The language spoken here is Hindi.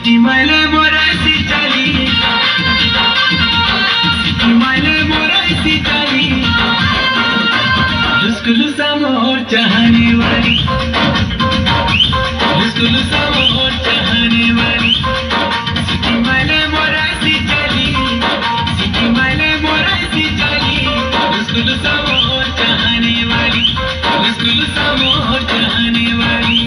सिटी मायले मोरासी चाली, सिटी मायले मोरासी चाली, लुस्कुलुसा मोर चाहने वाली, लुस्कुलुसा मोर चाहने वाली, सिटी मायले मोरासी चाली, सिटी मायले मोरासी चाली, लुस्कुलुसा मोर चाहने वाली, लुस्कुलुसा मोर चाहने वाली।